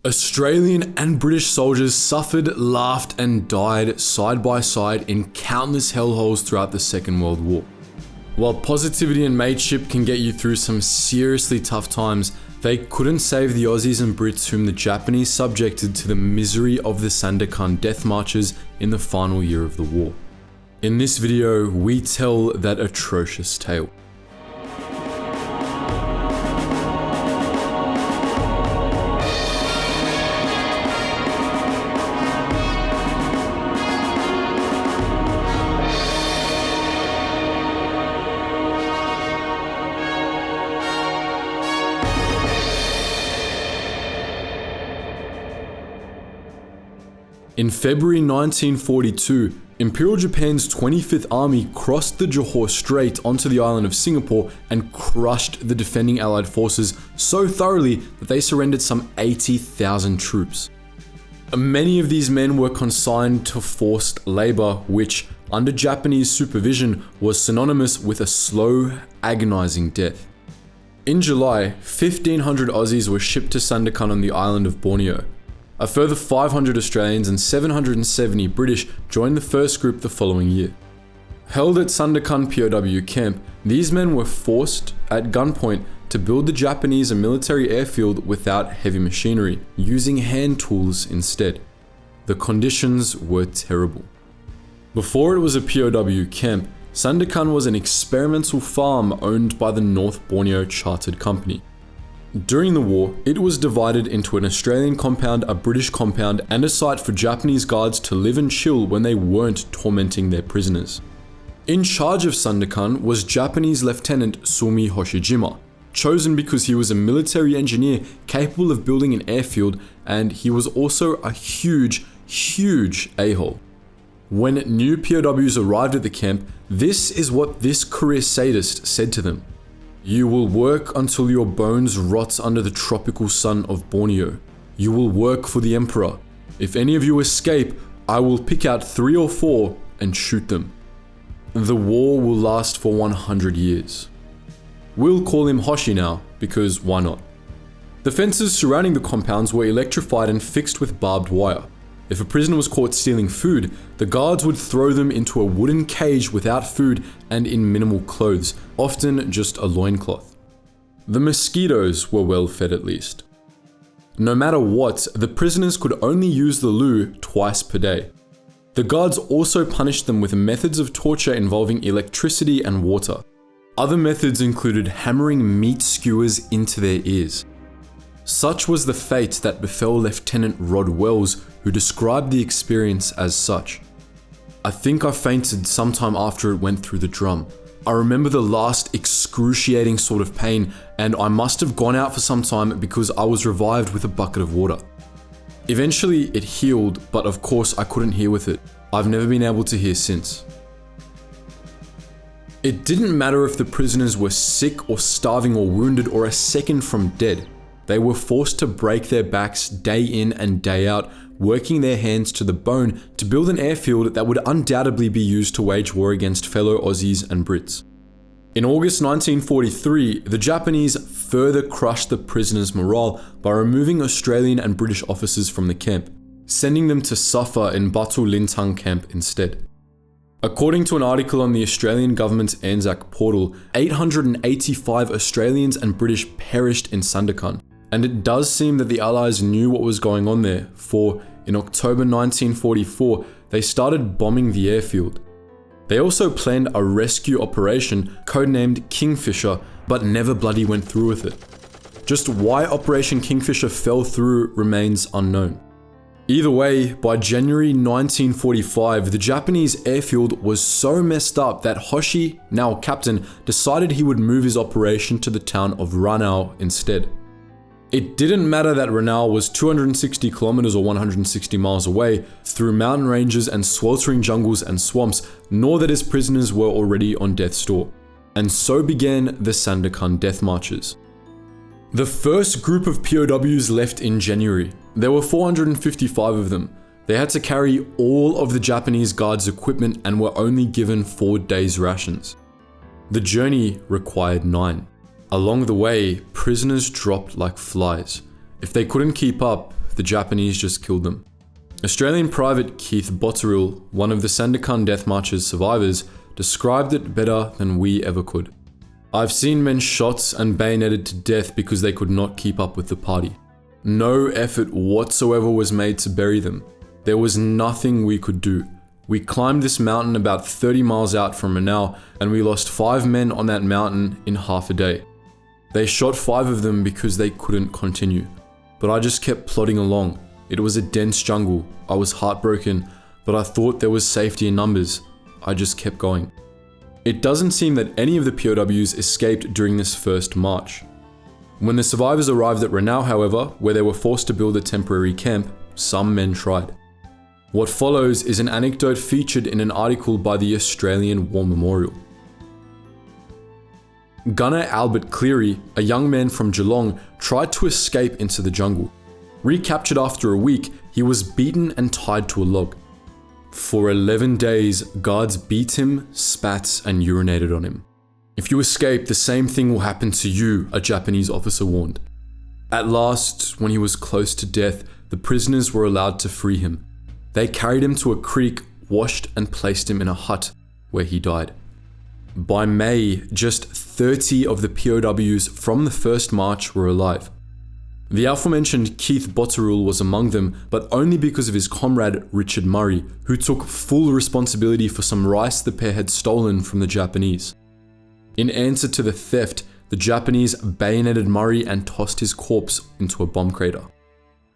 Australian and British soldiers suffered, laughed, and died side by side in countless hellholes throughout the Second World War. While positivity and mateship can get you through some seriously tough times, they couldn't save the Aussies and Brits whom the Japanese subjected to the misery of the Sandakan Death Marches in the final year of the war. In this video, we tell that atrocious tale. In February 1942, Imperial Japan's 25th Army crossed the Johor Strait onto the island of Singapore and crushed the defending Allied forces so thoroughly that they surrendered some 80,000 troops. Many of these men were consigned to forced labor, which, under Japanese supervision, was synonymous with a slow, agonizing death. In July, 1,500 Aussies were shipped to Sandakan on the island of Borneo. A further 500 Australians and 770 British joined the first group the following year. Held at Sandakan POW camp, these men were forced, at gunpoint, to build the Japanese a military airfield without heavy machinery, using hand tools instead. The conditions were terrible. Before it was a POW camp, Sandakan was an experimental farm owned by the North Borneo Chartered Company. During the war, it was divided into an Australian compound, a British compound, and a site for Japanese guards to live and chill when they weren't tormenting their prisoners. In charge of Sandakan was Japanese Lieutenant Sumi Hoshijima, chosen because he was a military engineer capable of building an airfield, and he was also a huge a-hole. When new POWs arrived at the camp, this is what this career sadist said to them. "You will work until your bones rot under the tropical sun of Borneo. You will work for the Emperor. If any of you escape, I will pick out 3 or 4 and shoot them. The war will last for 100 years. We'll call him Hoshi now, because why not?" The fences surrounding the compounds were electrified and fixed with barbed wire. If a prisoner was caught stealing food, the guards would throw them into a wooden cage without food and in minimal clothes, often just a loincloth. The mosquitoes were well fed at least. No matter what, the prisoners could only use the loo twice per day. The guards also punished them with methods of torture involving electricity and water. Other methods included hammering meat skewers into their ears. Such was the fate that befell Lieutenant Rod Wells, who described the experience as such. "I think I fainted sometime after it went through the drum. I remember the last excruciating sort of pain, and I must have gone out for some time because I was revived with a bucket of water. Eventually it healed, but of course I couldn't hear with it. I've never been able to hear since." It didn't matter if the prisoners were sick or starving or wounded or a second from dead. They were forced to break their backs day in and day out, working their hands to the bone to build an airfield that would undoubtedly be used to wage war against fellow Aussies and Brits. In August 1943, the Japanese further crushed the prisoners' morale by removing Australian and British officers from the camp, sending them to suffer in Batu Lintang camp instead. According to an article on the Australian government's Anzac portal, 885 Australians and British perished in Sandakan. And it does seem that the Allies knew what was going on there, for in October 1944, they started bombing the airfield. They also planned a rescue operation codenamed Kingfisher, but never bloody went through with it. Just why Operation Kingfisher fell through remains unknown. Either way, by January 1945, the Japanese airfield was so messed up that Hoshi, now captain, decided he would move his operation to the town of Ranau instead. It didn't matter that Ranau was 260 kilometers or 160 miles away, through mountain ranges and sweltering jungles and swamps, nor that his prisoners were already on death's door. And so began the Sandakan Death Marches. The first group of POWs left in January. There were 455 of them. They had to carry all of the Japanese guards' equipment and were only given 4 days' rations. The journey required 9. Along the way, prisoners dropped like flies. If they couldn't keep up, the Japanese just killed them. Australian Private Keith Botterill, one of the Sandakan Death Marches survivors, described it better than we ever could. "I've seen men shot and bayoneted to death because they could not keep up with the party. No effort whatsoever was made to bury them. There was nothing we could do. We climbed this mountain about 30 miles out from Ranau, and we lost 5 men on that mountain in half a day. They shot 5 of them because they couldn't continue. But I just kept plodding along. It was a dense jungle. I was heartbroken, but I thought there was safety in numbers. I just kept going." It doesn't seem that any of the POWs escaped during this first march. When the survivors arrived at Ranau, however, where they were forced to build a temporary camp, some men tried. What follows is an anecdote featured in an article by the Australian War Memorial. Gunner Albert Cleary, a young man from Geelong, tried to escape into the jungle. Recaptured after a week, he was beaten and tied to a log. For 11 days, guards beat him, spat, and urinated on him. "If you escape, the same thing will happen to you," a Japanese officer warned. At last, when he was close to death, the prisoners were allowed to free him. They carried him to a creek, washed and placed him in a hut, where he died. By May, just 30 of the POWs from the first march were alive. The aforementioned Keith Botterill was among them, but only because of his comrade Richard Murray, who took full responsibility for some rice the pair had stolen from the Japanese. In answer to the theft, the Japanese bayoneted Murray and tossed his corpse into a bomb crater.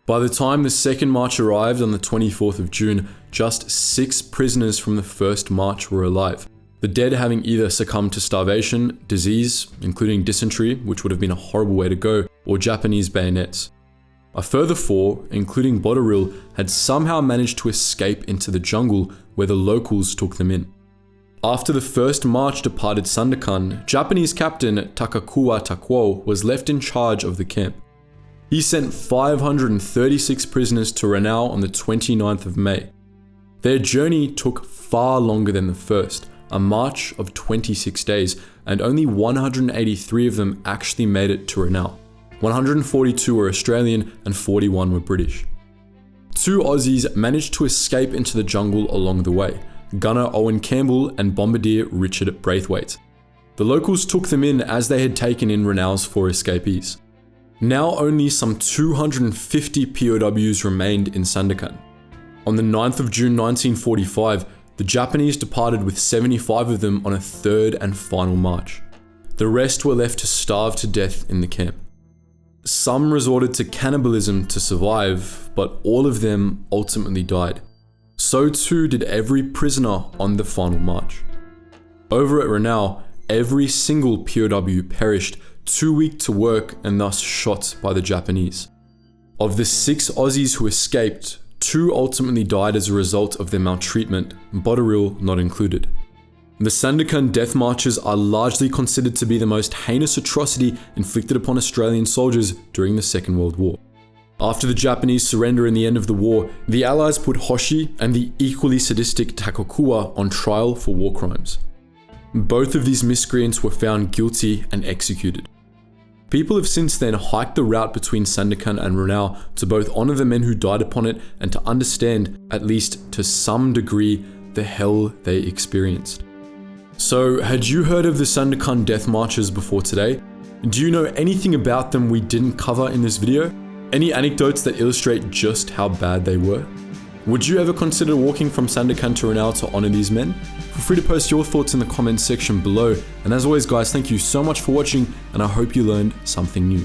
By the time the second march arrived on the 24th of June, just 6 prisoners from the first march were alive. The dead having either succumbed to starvation, disease, including dysentery, which would have been a horrible way to go, or Japanese bayonets. A further 4, including Botterill, had somehow managed to escape into the jungle where the locals took them in. After the first march departed Sandakan, Japanese captain Takakura Takuo was left in charge of the camp. He sent 536 prisoners to Ranau on the 29th of May. Their journey took far longer than the first, a march of 26 days, and only 183 of them actually made it to Ranau. 142 were Australian and 41 were British. 2 Aussies managed to escape into the jungle along the way, gunner Owen Campbell and bombardier Richard Braithwaite. The locals took them in as they had taken in Ranau's 4 escapees. Now only some 250 POWs remained in Sandakan. On the 9th of June 1945, the Japanese departed with 75 of them on a 3rd and final march. The rest were left to starve to death in the camp. Some resorted to cannibalism to survive, but all of them ultimately died. So too did every prisoner on the final march. Over at Ranau, every single POW perished, too weak to work and thus shot by the Japanese. Of the 6 Aussies who escaped, 2 ultimately died as a result of their maltreatment, Botterill not included. The Sandakan Death Marches are largely considered to be the most heinous atrocity inflicted upon Australian soldiers during the Second World War. After the Japanese surrender and the end of the war, the Allies put Hoshi and the equally sadistic Takakura on trial for war crimes. Both of these miscreants were found guilty and executed. People have since then hiked the route between Sandakan and Ranau to both honour the men who died upon it and to understand, at least to some degree, the hell they experienced. So, had you heard of the Sandakan Death Marches before today? Do you know anything about them we didn't cover in this video? Any anecdotes that illustrate just how bad they were? Would you ever consider walking from Sandakan to Ranau to honour these men? Feel free to post your thoughts in the comments section below. And as always guys, thank you so much for watching and I hope you learned something new.